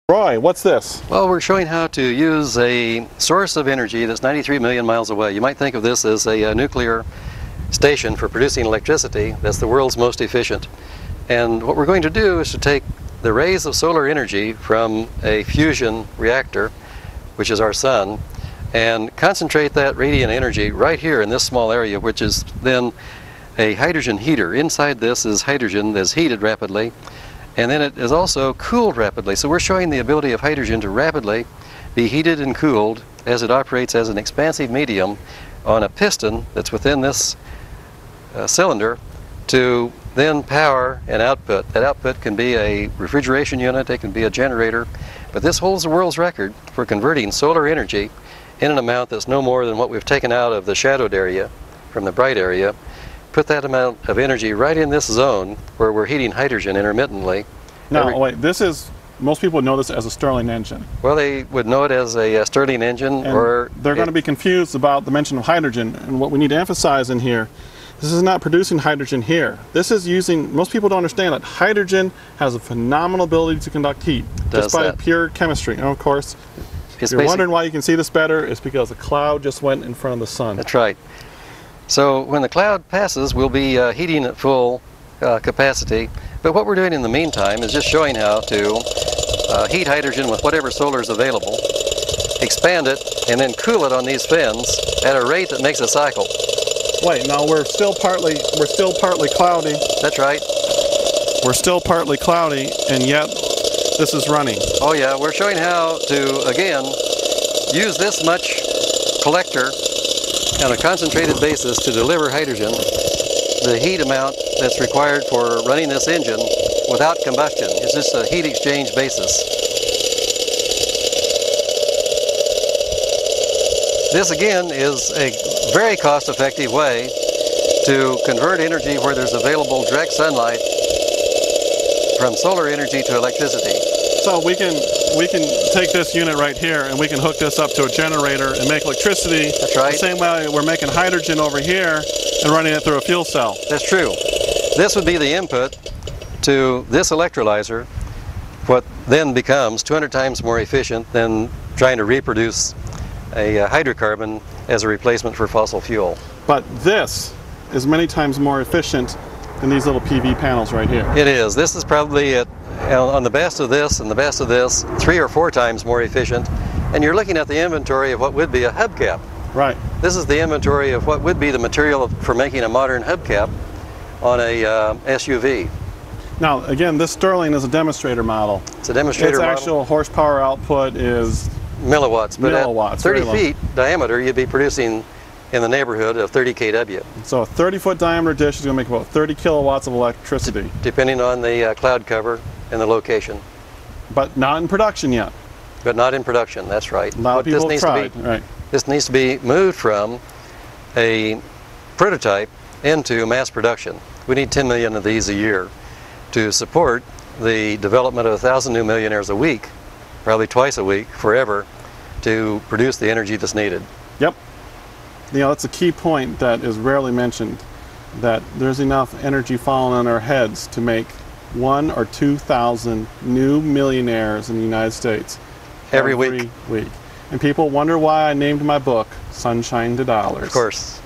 Roy, what's this? Well, we're showing how to use a source of energy that's 93 million miles away. You might think of this as a nuclear station for producing electricity that's the world's most efficient. And what we're going to do is to take the rays of solar energy from a fusion reactor, which is our sun, and concentrate that radiant energy right here in this small area, which is then a hydrogen heater. Inside this is hydrogen that's heated rapidly, and then it is also cooled rapidly. So we're showing the ability of hydrogen to rapidly be heated and cooled as it operates as an expansive medium on a piston that's within this cylinder to then power an output. That output can be a refrigeration unit, it can be a generator, but this holds the world's record for converting solar energy in an amount that's no more than what we've taken out of the shadowed area from the bright area. Put that amount of energy right in this zone where we're heating hydrogen intermittently. Now, wait, this is, most people would know this as a Stirling engine. Well, they would know it as a Stirling engine, and or they're going to be confused about the mention of hydrogen. And what we need to emphasize in here, this is not producing hydrogen here. This is using, most people don't understand that hydrogen has a phenomenal ability to conduct heat just by pure chemistry. And of course, if you're wondering why you can see this better, it's because the cloud just went in front of the sun. That's right. So when the cloud passes, we'll be heating at full capacity. But what we're doing in the meantime is just showing how to heat hydrogen with whatever solar is available, expand it, and then cool it on these fins at a rate that makes a cycle. Wait, now we're still partly cloudy. That's right. We're still partly cloudy, and yet this is running. Oh yeah, we're showing how to, again, use this much collector on a concentrated basis to deliver hydrogen, the heat amount that's required for running this engine without combustion. It's just a heat exchange basis. This again is a very cost-effective way to convert energy where there's available direct sunlight from solar energy to electricity. So we can take this unit right here and we can hook this up to a generator and make electricity. That's right. The same way we're making hydrogen over here and running it through a fuel cell. That's true. This would be the input to this electrolyzer, what then becomes 200 times more efficient than trying to reproduce a hydrocarbon as a replacement for fossil fuel. But this is many times more efficient than these little PV panels right here. It is. This is probably on the best of this and the best of this, 3 or 4 times more efficient. And you're looking at the inventory of what would be a hubcap. Right. This is the inventory of what would be the material for making a modern hubcap on a SUV. Now, again, this Stirling is a demonstrator model. It's a demonstrator model. Its actual horsepower output is milliwatts, but milliwatts, at 30 feet diameter, you'd be producing in the neighborhood of 30 kW. So a 30-foot diameter dish is going to make about 30 kilowatts of electricity. Depending on the cloud cover and the location. But not in production yet. But not in production, that's right. A lot of people have tried. Right. This needs to be moved from a prototype into mass production. We need 10 million of these a year to support the development of 1,000 new millionaires a week, probably twice a week, forever, to produce the energy that's needed. Yep. You know, that's a key point that is rarely mentioned, that there's enough energy falling on our heads to make 1,000 or 2,000 new millionaires in the United States every week. And people wonder why I named my book Sunshine to Dollars. Of course.